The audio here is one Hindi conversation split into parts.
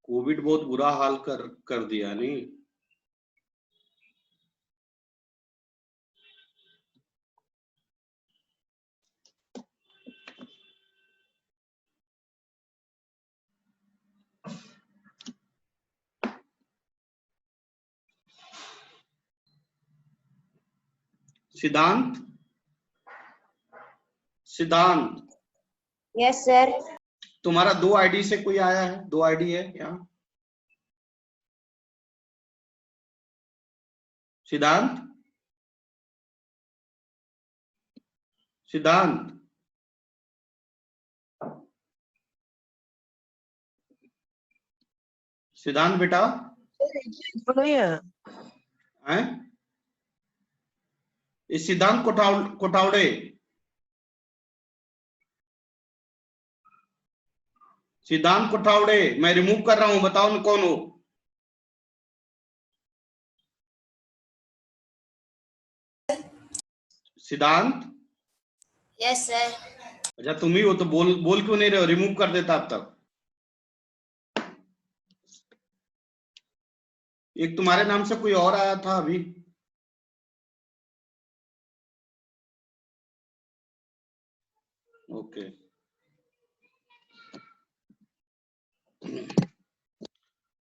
कोविड बहुत बुरा हाल कर दिया नहीं। सिद्धांत, सिद्धांत। Yes sir. तुम्हारा 2 आईडी से कोई आया है? 2 आईडी है यहाँ? सिद्धांत, सिद्धांत। सिद्धांत बेटा हैं? इस सिद्धांत कोठावड़े, सिद्धांत कोठावड़े, मैं रिमूव कर रहा हूं, बताओ मैं कौन हो? सिद्धांत। Yes sir. अच्छा तुम ही हो तो बोल क्यों नहीं रहे हो? रिमूव कर देता अब तक। एक तुम्हारे नाम से कोई और आया था अभी। ओके,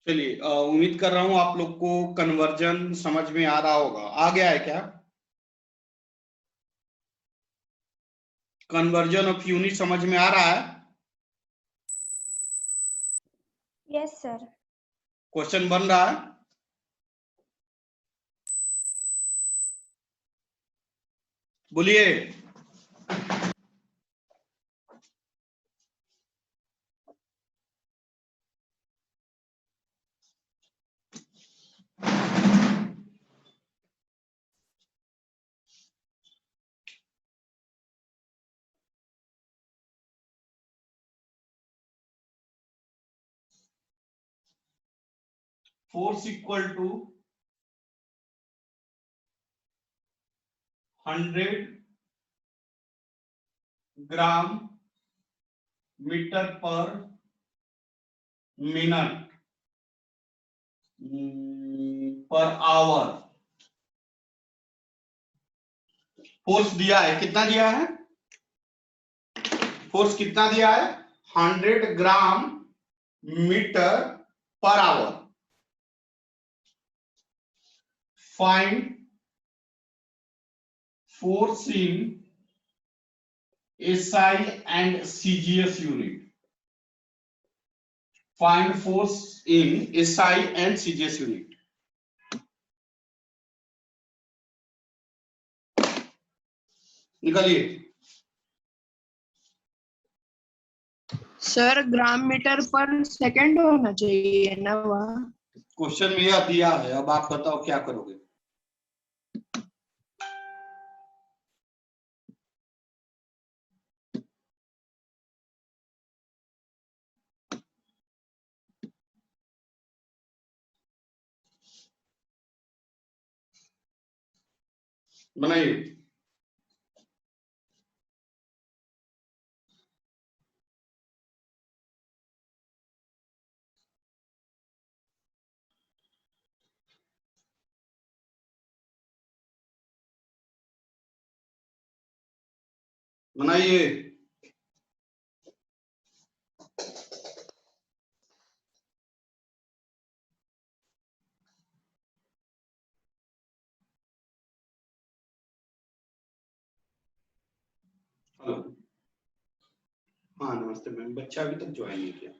चलिए उम्मीद कर रहा हूं आप लोग को कन्वर्जन समझ में आ रहा होगा। आ गया है क्या? कन्वर्जन ऑफ यूनिट समझ में आ रहा है? Yes sir. क्वेश्चन बन रहा है? बोलिए। Force equal to 100 gram meter per minute per hour. Force दिया है, कितना दिया है? फोर्स कितना दिया है? 100 gram meter per hour. Find force in SI and CGS unit. Find force in SI and CGS unit. निकालिए। सर ग्राम मीटर पर सेकंड होना चाहिए ना वहाँ। क्वेश्चन में यह दिया है, अब आप बताओ क्या करोगे? बनाइए। बनाइए। हेलो, हाँ नमस्ते मैम। बच्चा अभी तक ज्वाइन नहीं किया।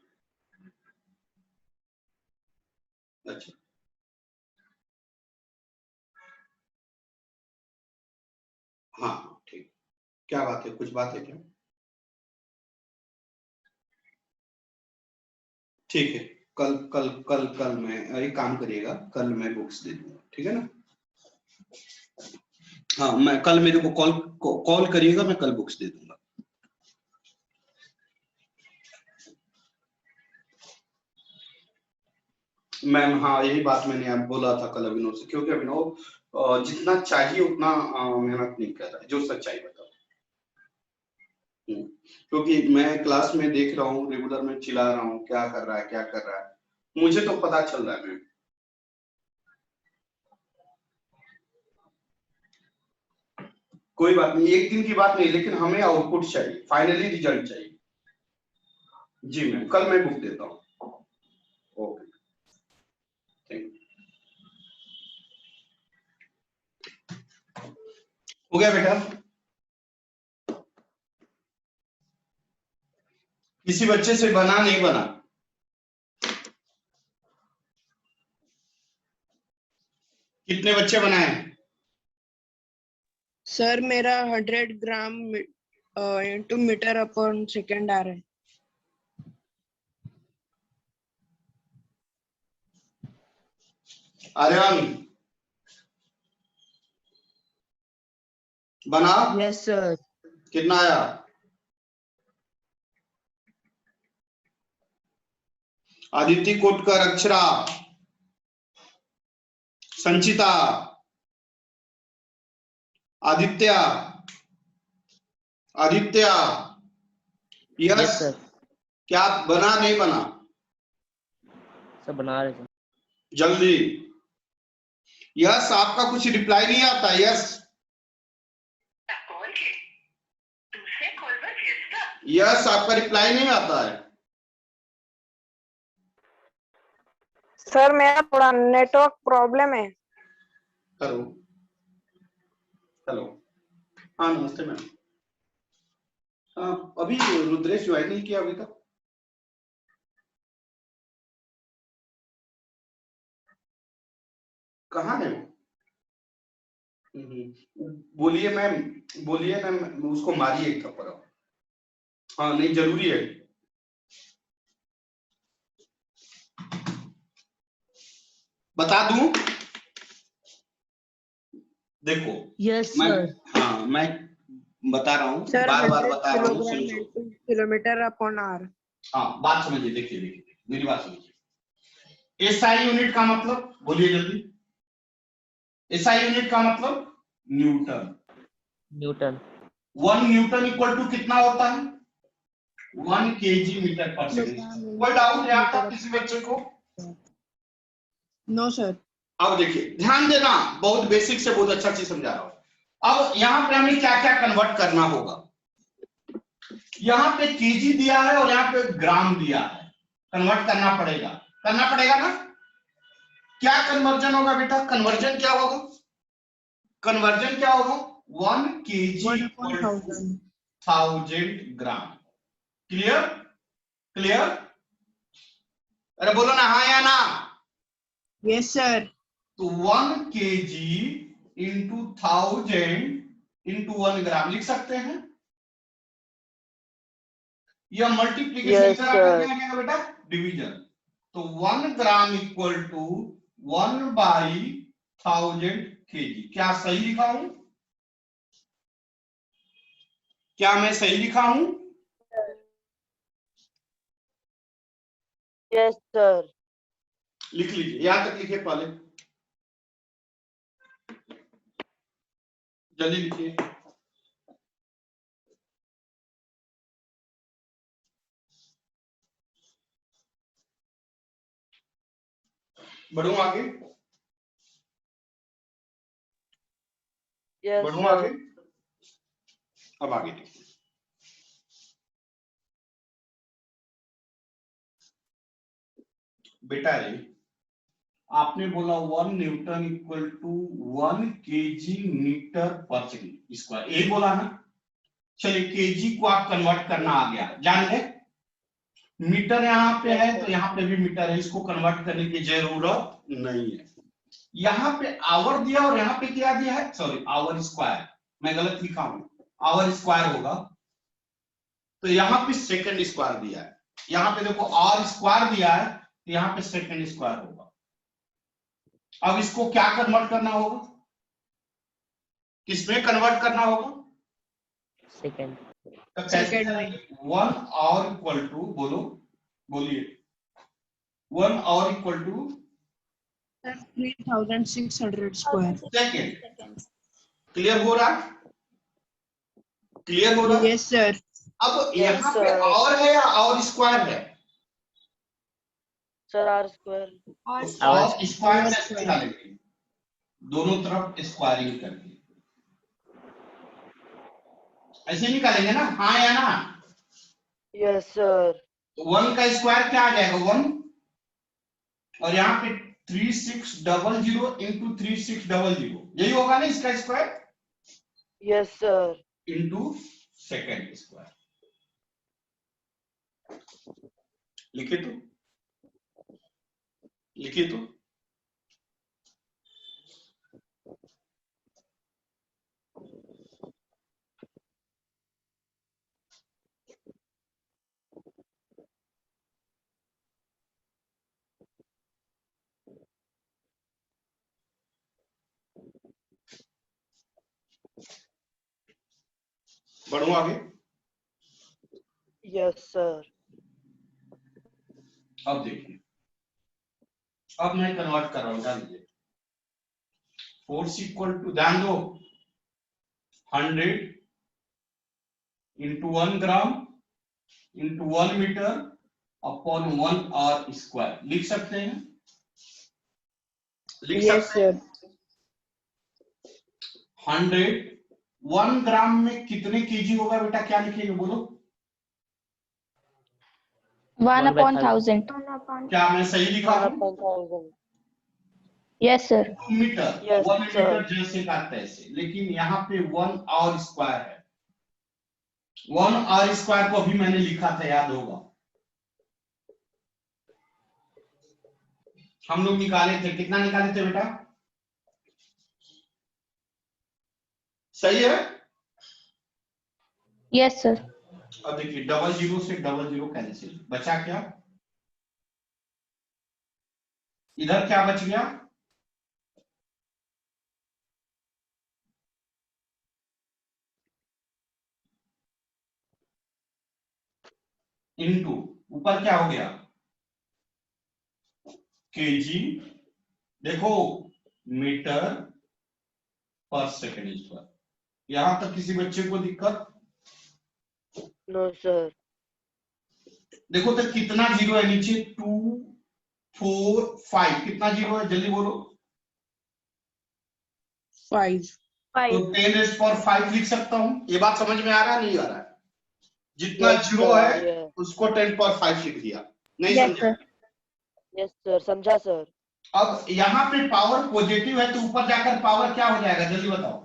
अच्छा, हाँ ठीक। क्या बात है? कुछ बात है क्या? ठीक है, कल कल कल कल मैं एक काम करिएगा, कल मैं बुक्स दे दूंगा, ठीक है ना? हाँ, मैं कल मेरे को कॉल करिएगा, मैं कल बुक्स दे दूंगा। मैम हाँ, यही बात मैंने आप बोला था कल अभिनव से, क्योंकि अभिनव जितना चाहिए उतना मेहनत नहीं कर रहा है, जो सच्चाई बताओ। क्योंकि मैं क्लास में देख रहा हूँ, रेगुलर में चिल्ला रहा हूँ क्या कर रहा है क्या कर रहा है, मुझे तो पता चल रहा है मैम। कोई बात नहीं, एक दिन की बात नहीं, लेकिन हमें आउटपुट चाहिए, फाइनली रिजल्ट चाहिए। जी मैम, कल मैं बुक देता हूँ। Okay, thank you. हो गया बेटा? किसी बच्चे से बना नहीं बना? कितने बच्चे बनाए? सर मेरा 100 gram into metre upon second आ रहा है। आर्यन बना? Yes sir. कितना आया? Aditya Kotkar, Akshara, Sanchita, Aditya, Aditya, yes sir. क्या बना नहीं बना? सब बना रहे थे। जल्दी। यस, आपका कुछ रिप्लाई नहीं आता। यस यस, आपका रिप्लाई नहीं आता है। सर मेरा थोड़ा नेटवर्क प्रॉब्लम है। हेलो हेलो, हाँ नमस्ते मैम। अभी रुद्रेश ज्वाइन नहीं किया अभी तक? कहाँ है वो? बोलिए मैम, बोलिए मैम, उसको मारिए एक थप्पड़। हाँ नहीं, जरूरी है। बता दूं? देखो यस मैं, सर। हाँ मैं बता रहा हूँ, सर बार बार 100 बता रहा हूँ, किलोग्राम सुनो। Into kilometer upon hour. हाँ बात समझिए, देखिए देखिए मेरी बात समझिए। एसआई यूनिट का मतलब, बोलिए जल्दी। एसआई यूनिट का मतलब newton. Newton. 1 newton equal to कितना होता है? 1 केजी मीटर पर सेकंड। कोई डाउट यहाँ तक किसी बच्चे को? No sir. अब देखिए ध्यान देना, बहुत बेसिक से बहुत अच्छा चीज समझा रहा हूं। अब यहाँ पे हमें क्या क्या कन्वर्ट करना होगा। यहाँ पे केजी दिया है और यहाँ पे ग्राम दिया है, कन्वर्ट करना पड़ेगा, करना पड़ेगा ना? क्या कन्वर्जन होगा बेटा? कन्वर्जन क्या होगा? कन्वर्जन क्या होगा? 1 केजी 1000 ग्राम। क्लियर? क्लियर? अरे बोलो ना हाँ या ना। Yes sir. तो 1 केजी इंटू 1000 इंटू 1 ग्राम लिख सकते हैं। यह मल्टीप्लीकेशन Yes, क्या जाएगा बेटा? डिवीजन। तो 1 ग्राम इक्वल टू 1/1000 केजी। क्या सही लिखा हूं? क्या मैं सही लिखा हूं? Yes sir. लिख लीजिए, यहां तक लिखिए पहले, जल्दी लिखिए। बढ़ूं आगे? यस बढ़ूं आगे? सर। अब आगे देखिए। बेटा ये आपने बोला 1 newton equal to 1 KG meter per second square, यही बोला ना? चलिए केजी को आप कन्वर्ट करना आ गया, जान गए। मीटर यहाँ पे है तो यहाँ पे भी मीटर है, इसको कन्वर्ट करने की जरूरत नहीं है। यहाँ पे आवर दिया और यहाँ पे क्या दिया है? सॉरी आवर स्क्वायर, मैं गलत लिखा हूं, आवर स्क्वायर होगा। तो यहाँ पे सेकंड स्क्वायर दिया है, यहाँ पे देखो आवर स्क्वायर दिया है तो यहाँ पे सेकंड स्क्वायर होगा। अब इसको क्या कन्वर्ट करना होगा? किसमें कन्वर्ट करना होगा? सेकंड। तो कैसे? 1 और इक्वल टू, बोलो बोलिए, 1 hour equal to 3600 square. Second. Clear हो रहा? क्लियर हो रहा? Yes sir. अब यहाँ पे और है या और स्क्वायर है? Sir hour square. तो और स्क्वायर कैसे निकालेंगे? दोनों तरफ स्क्वायरिंग करके ऐसे निकालेंगे ना, हाँ या ना? Yes sir. तो 1 का स्क्वायर क्या आ जाएगा? 1, और यहाँ पे 3600 इंटू 3600, यही होगा ना इसका square, yes sir. Into second square. लिखे तो, लिखिए तो। बढ़ू आगे। Yes sir. अब देखिए, अब मैं कन्वर्ट कर रहा हूं, ध्यान दीजिए। फोर्स इक्वल टू, ध्यान दो, 100 into 1 gram into 1 meter upon 1 hour square. लिख सकते हैं, लिख यस सकते हैं। सर। 100 1 ग्राम में कितने केजी होगा बेटा? क्या लिखेंगे बोलो? 1/1000. क्या मैं सही लिखा हूं? 1/1000। Yes, sir. Meter, Yes, 1 sir. Meter जैसे का तैसे, लेकिन यहाँ पे 1 आर स्क्वायर है। 1 आर स्क्वायर को अभी मैंने लिखा था, याद होगा, हम लोग निकाले थे। कितना निकाले थे बेटा? सही है? Yes, sir. अब देखिए, 00 से 00 कैंसिल, बचा क्या? इधर क्या बच गया? इनटू, ऊपर क्या हो गया? केजी, देखो, मीटर पर सेकेंड स्क्वायर। यहां तक किसी बच्चे को दिक्कत? No sir. देखो तो कितना जीरो है नीचे? 2 4 5, कितना जीरो है? जल्दी बोलो। 5। तो 10⁻⁵ लिख सकता हूं। ये बात समझ में आ रहा है, नहीं आ रहा है? जितना Yes, जीरो sir. है Yeah. उसको 10⁻⁵ लिख दिया। नहीं Yes, समझा? sir. Yes, sir. समझा सर। अब यहाँ पे पावर पॉजिटिव है तो ऊपर जाकर पावर क्या हो जाएगा? जल्दी बताओ।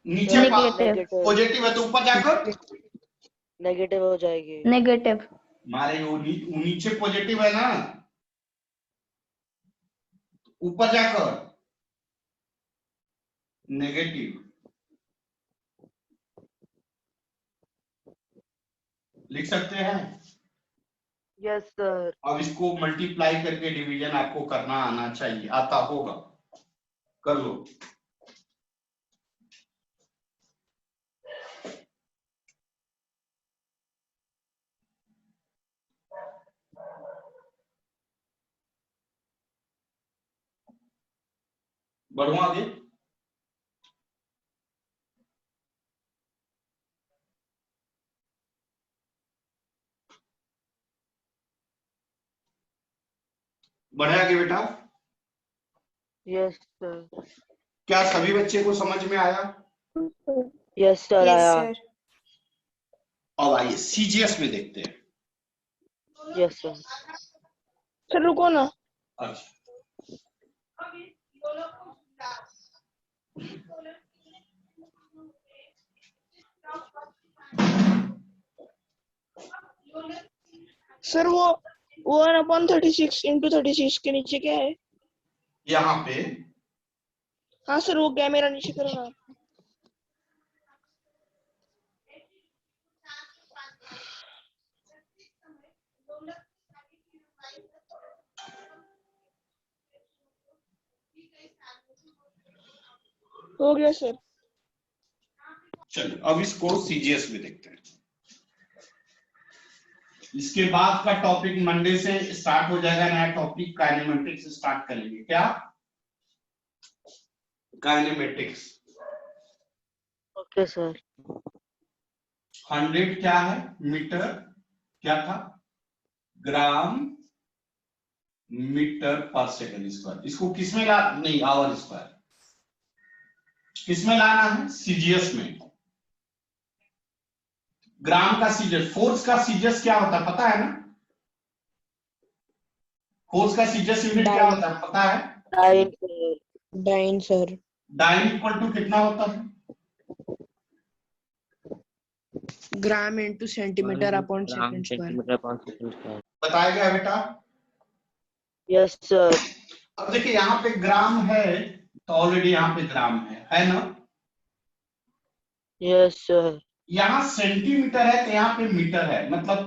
नीचे Negative. नेगेटिव। पॉजिटिव है तो ऊपर जाकर नेगेटिव हो जाएगी। Negative. मारे वो नीचे पॉजिटिव है ना, ऊपर जाकर नेगेटिव लिख सकते हैं। Yes sir. अब इसको मल्टीप्लाई करके डिवीजन आपको करना आना चाहिए, आता होगा, कर लो। बढ़ू आगे। बढ़े आगे बेटा। Yes sir. क्या सभी बच्चे को समझ में आया? यस सर आया। अब आइए सीजीएस में देखते हैं। Yes sir. सर रुको ना। अच्छा, सर वो 1/36 इंटू 36 के नीचे क्या है? यहाँ पे हाँ सर, वो क्या मेरा नीचे करो ना। हो गया सर। चलिए अब इसको सीजीएस में देखते हैं। इसके बाद का टॉपिक मंडे से स्टार्ट हो जाएगा, नया टॉपिक काइनेमेटिक्स स्टार्ट करेंगे। क्या? काइनेमेटिक्स। Okay sir. 100 क्या है? मीटर, क्या था? ग्राम मीटर पर सेकंड स्क्वायर। इसको किसमें ला, नहीं आवर स्क्वायर किसमें लाना है, सीजीएस में। ग्राम का सीजीएस, फोर्स का सीजीएस क्या होता है पता है ना? फोर्स का सीजीएस यूनिट क्या होता है पता है? Nine, sir. Dyne sir. Dyne equal to कितना होता है? Gram into centimeter upon Gram second square. centimeter upon second square. बताया गया बेटा? Yes, sir. अब देखिए यहाँ पे ग्राम है तो ऑलरेडी यहाँ पे ग्राम है ना? Yes, sir. यहाँ सेंटीमीटर है तो यहाँ पे मीटर है, मतलब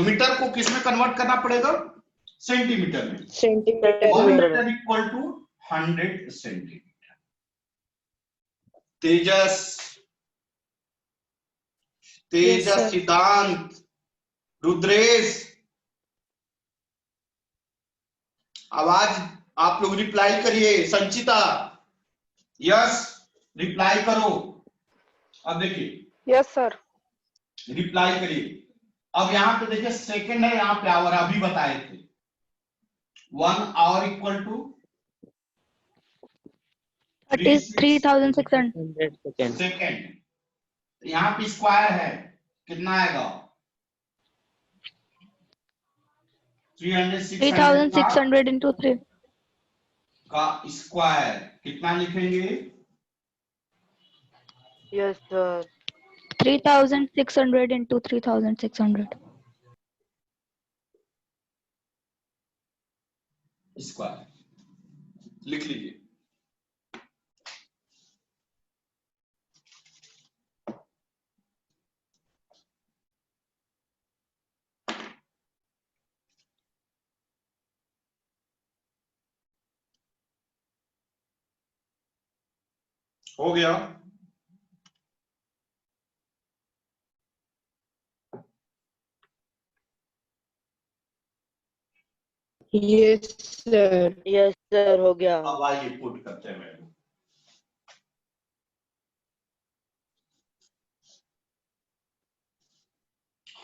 मीटर को किस में कन्वर्ट करना पड़ेगा? सेंटीमीटर में। सेंटीमीटर 1 में। Metre equal to 100 centimetre. Tejas, Siddhant, Rudresh, आवाज आप लोग रिप्लाई करिए। संचिता, यस रिप्लाई करो। अब देखिए यस सर। रिप्लाई करिए। अब यहाँ पे देखिए सेकंड है, यहाँ पे आवर अभी बताए थे। 1 hour equal to 33,600 100 seconds. Second. यहाँ पे स्क्वायर है, कितना आएगा? 3,600 into 3 का स्क्वायर कितना लिखेंगे? Yes, sir. 3,600 into 3,600 स्क्वायर लिख लीजिए। हो गया? Yes sir. Yes, sir. हो गया. अब आइए पुट करते हैं।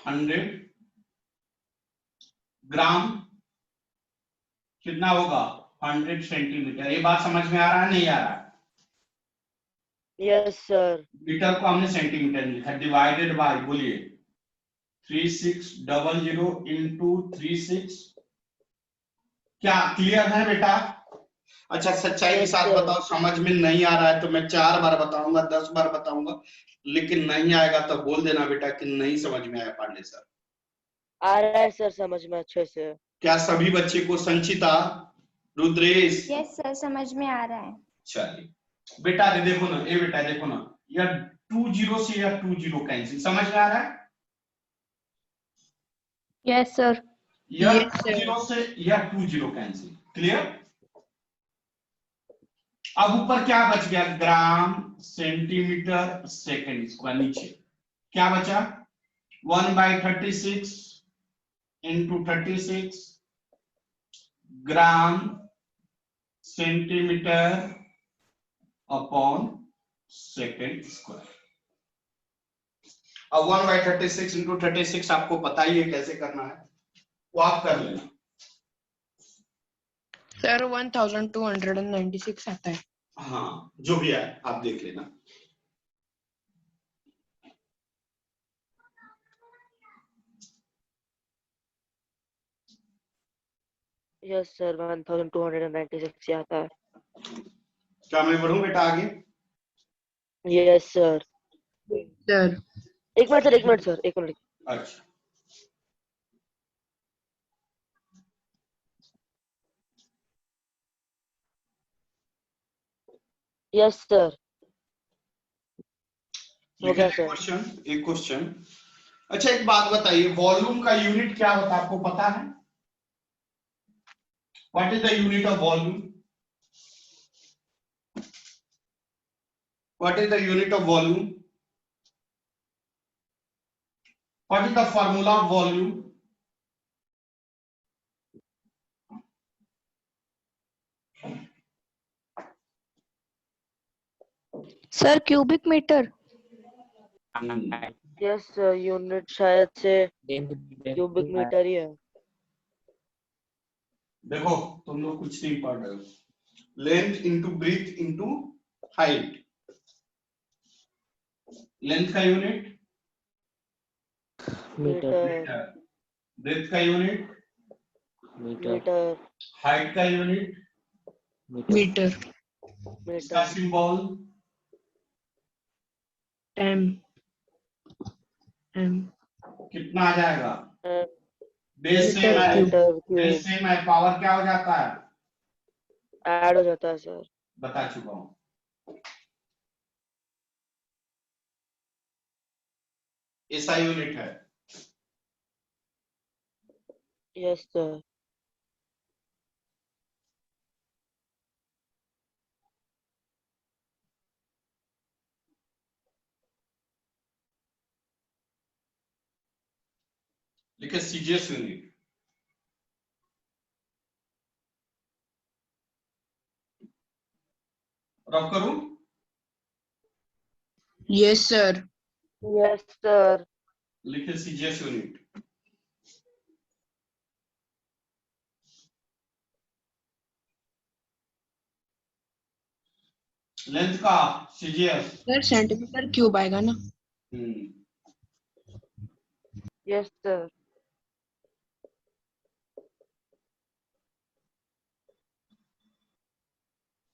100 ग्राम कितना होगा? 100 सेंटीमीटर। ये बात समझ में आ रहा है नहीं आ रहा है? Yes, sir. मीटर को हमने सेंटीमीटर में लिखा, डिवाइडेड बाय, बोलिए 3600 इंटू 36। क्या क्लियर है बेटा? अच्छा सच्चाई के साथ बताओ, समझ में नहीं आ रहा है तो मैं 4 बार बताऊंगा, 10 बार बताऊंगा, लेकिन नहीं आएगा तो बोल देना बेटा कि नहीं समझ में आया पांडे सर। आ रहा है सर समझ में अच्छे से। क्या सभी बच्चे को? संचिता, रुद्रेश? यस सर समझ में आ रहा है। चलिए बेटा देखो ना, ये बेटा देखो ना, यह 20 से यह 20 कैंसिल, समझ में आ रहा है? Yes sir. यह Yes, sir. 20 से यह 20 कैंसिल। क्लियर? अब ऊपर क्या बच गया? Gram centimetre second square. नीचे क्या बचा? 1/36 into 36 gram centimetre upon second square. अब 1/36 इंटू 36 आपको पता ही है कैसे करना है, वो आप कर लेना। सर 1296 आता है। हाँ जो भी है आप देख लेना। यस सर 1296 आता है। क्या मैं बढ़ूं बेटा आगे? Yes sir. सर एक मिनट सर एक मिनट। अच्छा यस सर हो गया सर। एक क्वेश्चन। अच्छा एक बात बताइए, वॉल्यूम का यूनिट क्या होता है आपको पता है? What is the unit of volume? What is the unit of volume? What is the formula of volume? Sir cubic meter. Yes sir unit शायद से क्यूबिक मीटर ही है। देखो तुम लोग कुछ नहीं पढ़ रहे हो। Length into breadth into height. Length का यूनिट मीटर मीटर, ब्रीथ का यूनिट मीटर मीटर हाइट का यूनिट, मीटर इसका मीटर सिंबल एम एम कितना आ जाएगा? एम बेस सेम मीटर है, cube meter base cube same है, पावर क्या हो जाता है? ऐड हो जाता है सर। बता चुका हूं। ऐसा यूनिट है। Yes sir. लिखे सीजीएस यूनिट। रफ करूं? Yes sir. Yes sir. लिखे सीजीएस यूनिट। लेंथ का सीजीएस। सर सेंटीमीटर क्यूब आएगा ना? Yes sir.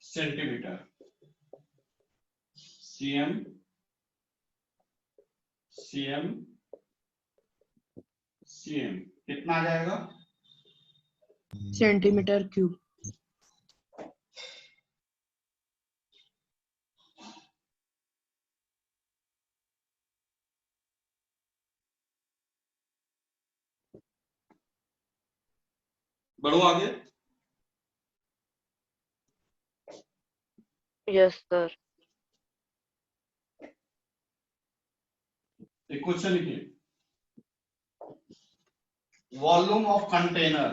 Centimeter CM CM CM कितना आ जाएगा? Centimeter cube. बढ़ो आगे। Yes sir. एक क्वेश्चन लिखिए। Volume of container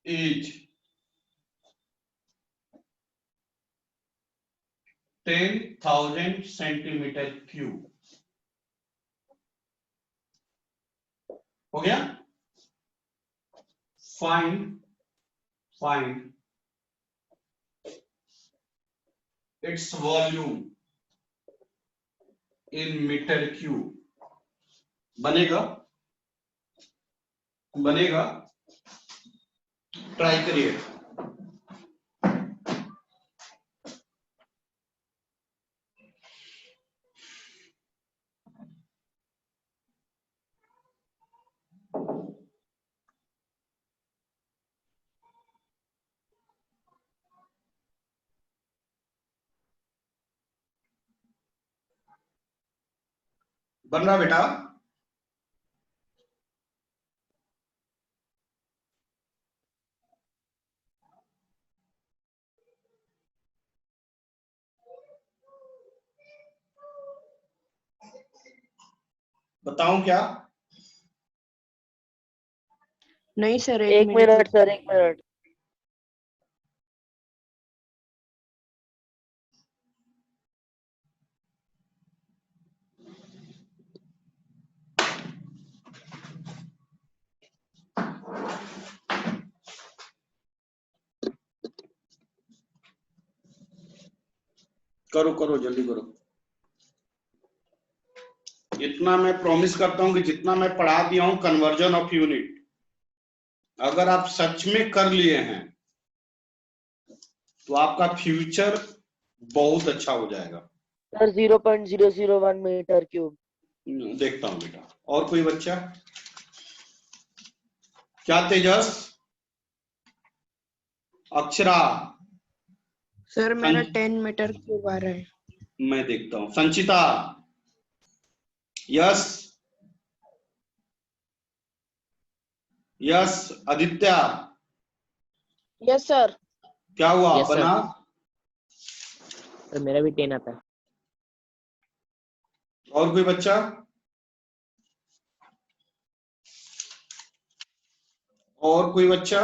is 10,000 centimeter cube. हो गया? Find its volume in meter cube. बनेगा? बनेगा? ट्राई करिए। बन रहा बेटा? बताऊं क्या? नहीं सर, एक मिनट सर, एक मिनट। करो करो जल्दी करो। इतना मैं प्रॉमिस करता हूं कि जितना मैं पढ़ा दिया हूं कन्वर्जन ऑफ यूनिट, अगर आप सच में कर लिए हैं तो आपका फ्यूचर बहुत अच्छा हो जाएगा। Sir 0.001 meter cube. देखता हूं बेटा। और कोई बच्चा? क्या तेजस? अक्षरा? सर मेरा 10 मीटर क्यूब आ रहा है। मैं देखता हूं। Sanchita? Yes yes. Aditya? Yes sir. क्या हुआ? Yes, sir. बना? सर मेरा भी 10 आता है। और कोई बच्चा? और कोई बच्चा?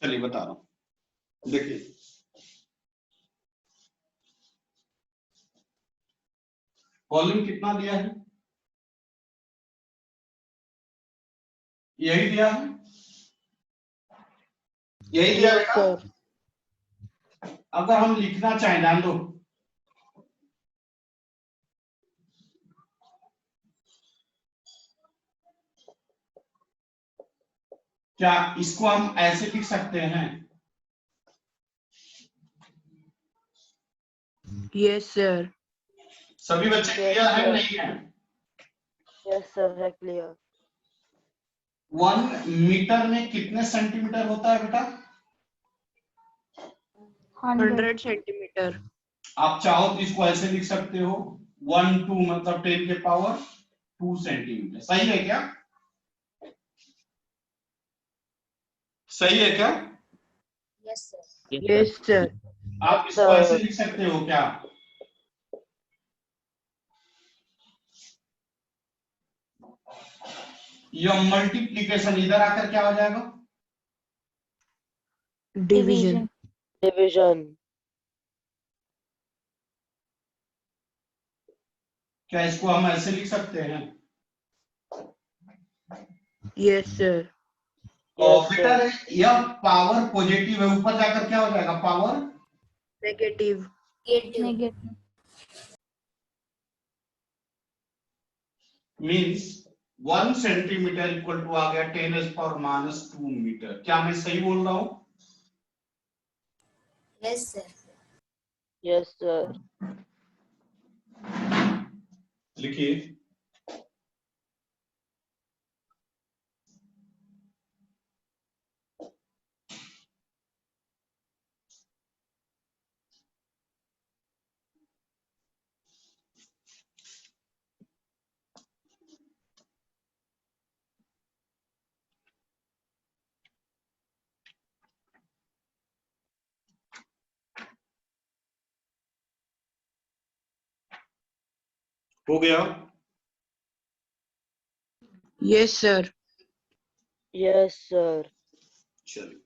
चलिए बता रहा हूं। देखिए वॉल्यूम कितना दिया है? यही दिया है, यही दिया Yes, बेटा। sir. अगर हम लिखना चाहें, ध्यान दो, क्या इसको हम ऐसे लिख सकते हैं? Yes, sir. सभी बच्चे Yes, क्लियर है sir. नहीं है? Yes, sir. है clear. 1 मीटर में कितने सेंटीमीटर होता है बेटा? 100 centimeter. आप चाहो तो इसको ऐसे लिख सकते हो, 1 2 मतलब 10 के पावर 2 सेंटीमीटर। सही है क्या? सही है क्या? Yes, sir. आप इसको Sir. ऐसे लिख सकते हो क्या? यह मल्टीप्लीकेशन इधर आकर क्या हो जाएगा? Division. Division. क्या इसको हम ऐसे लिख सकते हैं? Yes, sir. और Yes, बेटा sir. यह पावर पॉजिटिव है, ऊपर जाकर क्या हो जाएगा? Power Negative. Means 1 centimetre equal to आ गया 10⁻⁻² मीटर। क्या मैं सही बोल रहा हूं? Yes, sir. Yes, sir. लिखिए, हो गया? Yes, sir. Yes, sir. चलिए,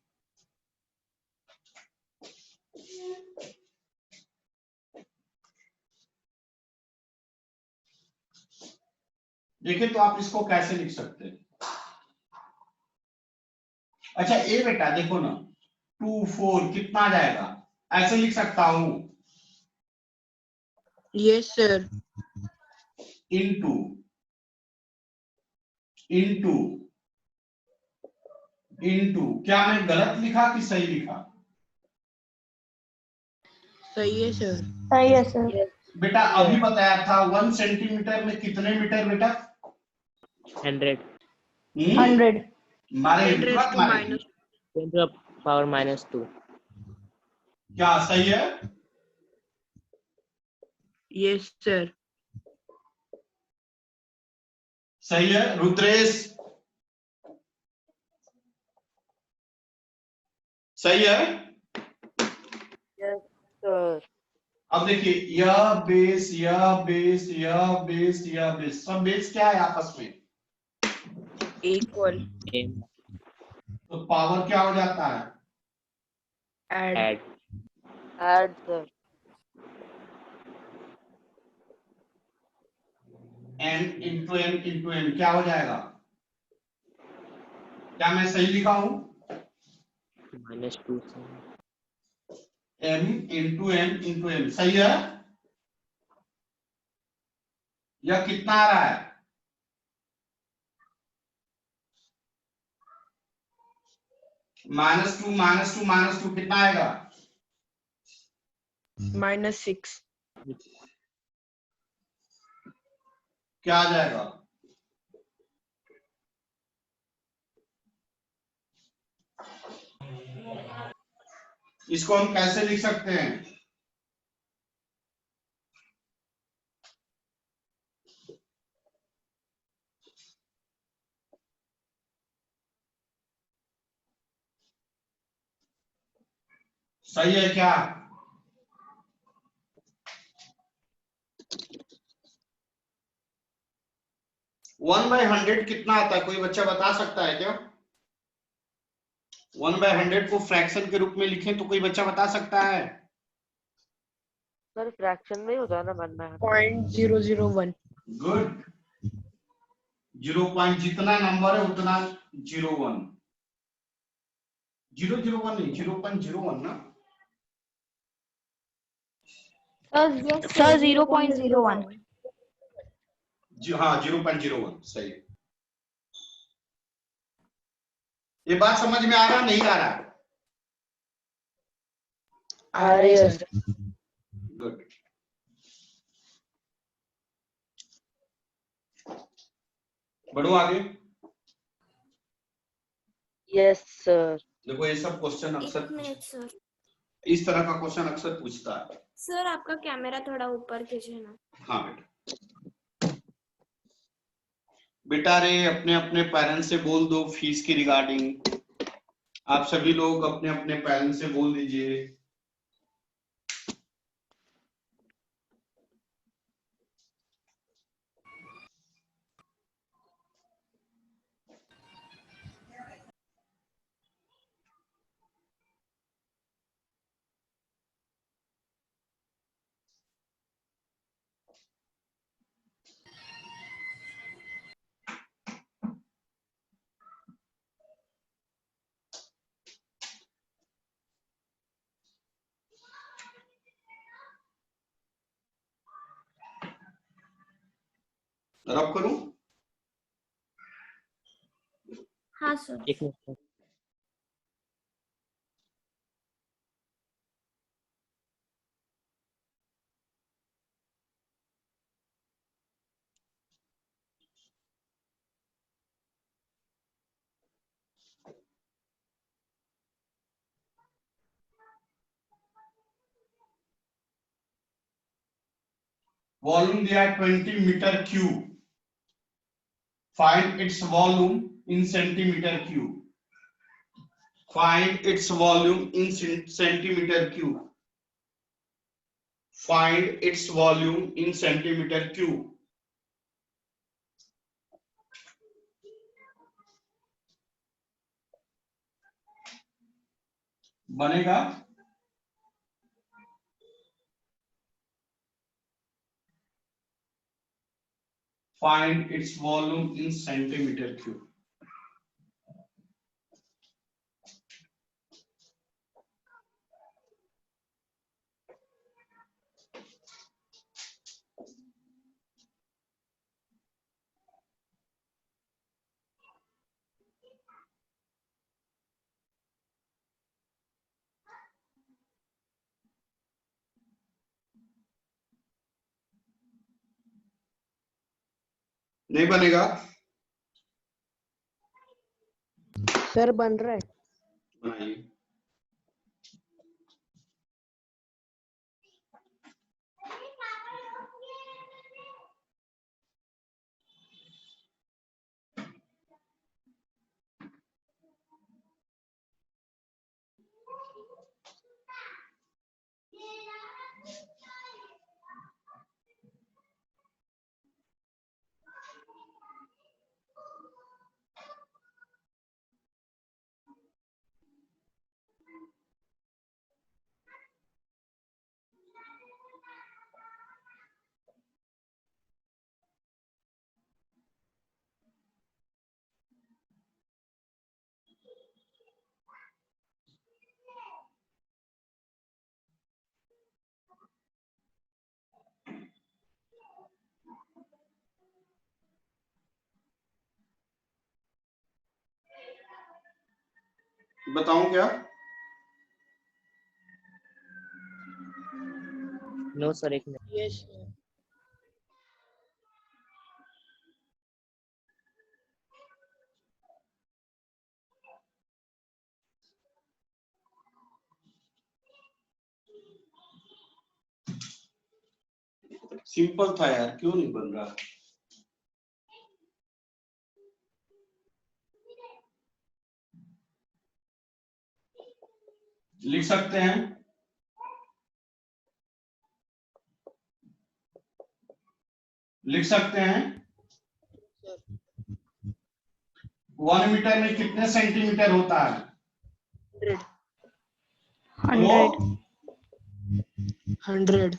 देखिए तो आप इसको कैसे लिख सकते हैं? अच्छा ए बेटा देखो ना, 2 4 कितना आ जाएगा? ऐसे लिख सकता हूं, Yes, sir. Into into into. क्या मैं गलत लिखा कि सही लिखा? सही है सर। Yes, बेटा अभी बताया था 1 सेंटीमीटर में कितने मीटर बेटा? 100 मारे 10 raised मत to मारे। minus. 10 to the power -2. क्या सही है? Yes, sir. सही है रुद्रेश? सही है? yes, sir. अब देखिए, यह बेस यह बेस यह बेस यह बेस, सब बेस क्या है आपस में? Equal. Same. तो पावर क्या हो जाता है? Add. Add. Add, sir. n into n into n क्या हो जाएगा? क्या मैं सही लिखा हूं? -2. m into n into n सही है? यह कितना आ रहा है? -2 कितना आएगा? -6. क्या आ जाएगा? इसको हम कैसे लिख सकते हैं? सही है क्या? वन बाय 100 कितना आता है? कोई बच्चा बता सकता है क्या? 1/100 को फ्रैक्शन के रूप में लिखें तो कोई बच्चा बता सकता है? सर फ्रैक्शन में ही होता है ना बनना है 0.001. गुड। 0 जितना नंबर है उतना 01 001 नहीं 0.01 ना। सर 0.01. हाँ 0.01 सही। ये बात समझ में आ रहा नहीं आ रहा? आ रही है सर. गुड। बढ़ो आगे। Yes sir. देखो ये सब क्वेश्चन एक अक्सर मिनट सर. इस तरह का क्वेश्चन अक्सर पूछता है। सर आपका कैमरा थोड़ा ऊपर कीजिए ना. हाँ बेटा। बेटा रे अपने अपने पेरेंट्स से बोल दो फीस की रिगार्डिंग। आप सभी लोग अपने अपने पेरेंट्स से बोल दीजिए। रब करूं? हाँ सर. एक मिनट sir. वॉल्यूम दिया है 20 meter cube. Find its volume in centimeter cube. Find its volume in centimeter cube. Find its volume in centimeter cube. बनेगा? Find its volume in centimeter cube. नहीं बनेगा? सर बन रहा है. बनाइए। बताऊं क्या? No sir, एक मिनट. Yes sir. सिंपल था यार, क्यों नहीं बन रहा? लिख सकते हैं? लिख सकते हैं? 1 मीटर में कितने सेंटीमीटर होता है? 100. 100.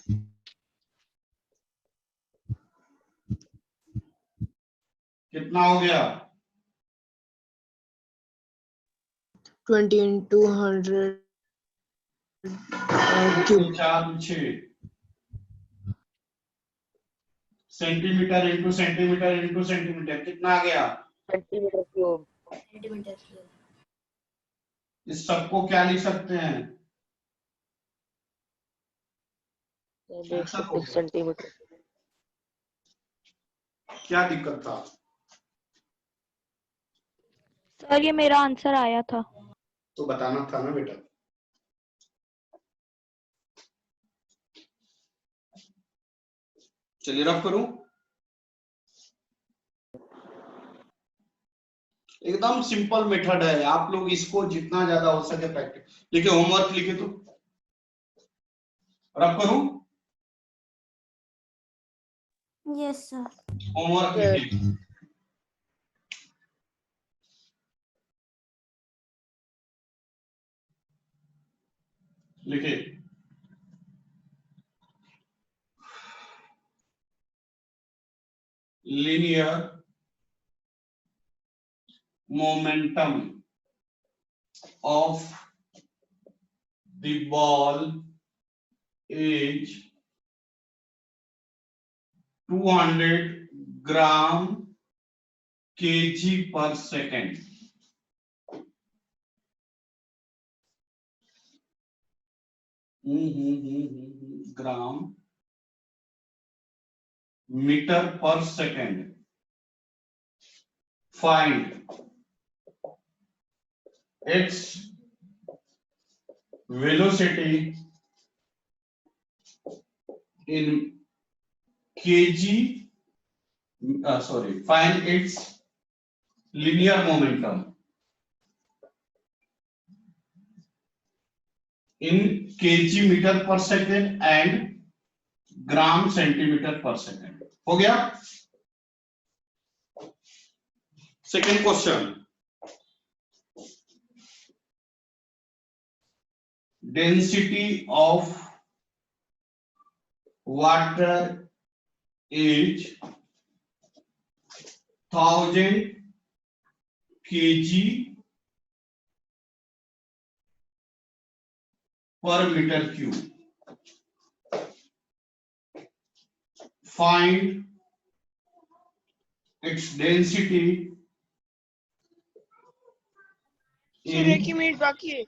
कितना हो गया? 20 into 100 cube. 4 6 centimetre into centimetre into centimetre कितना आ गया? Centimetre cube. इस सबको क्या लिख सकते हैं? देख सकते हैं सेंटीमीटर। क्या दिक्कत था? सर ये मेरा आंसर आया था। तो बताना था ना बेटा। चलिए रब करूं। एकदम सिंपल मेथड है, आप लोग इसको जितना ज्यादा हो सके प्रैक्टिस। लिखे होमवर्क लिखे तो रब करूं। Yes sir. होमवर्क लिखे। लिखे linear momentum of the ball is 200 gram kg per second. Gram meter per second. Find its velocity in kg. Find its linear momentum in kg meter per second and gram centimetre पर सेकेंड. हो गया. Second question. Density of water is 1000 kg per meter cube. Find its density sir एक ही in मिनट बाकी है।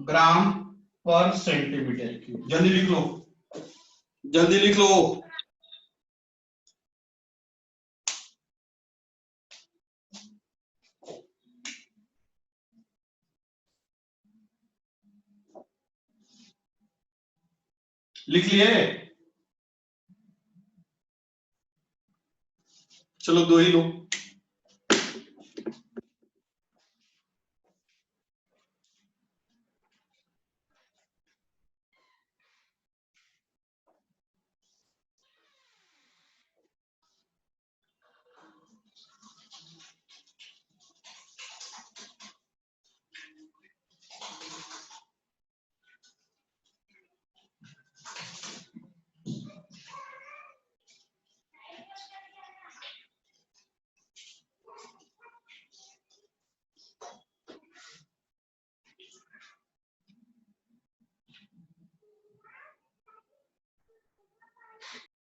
ग्राम पर सेंटीमीटर क्यूब. जल्दी लिख लो, जल्दी लिख लो. लिख लिए? चलो दो ही लो.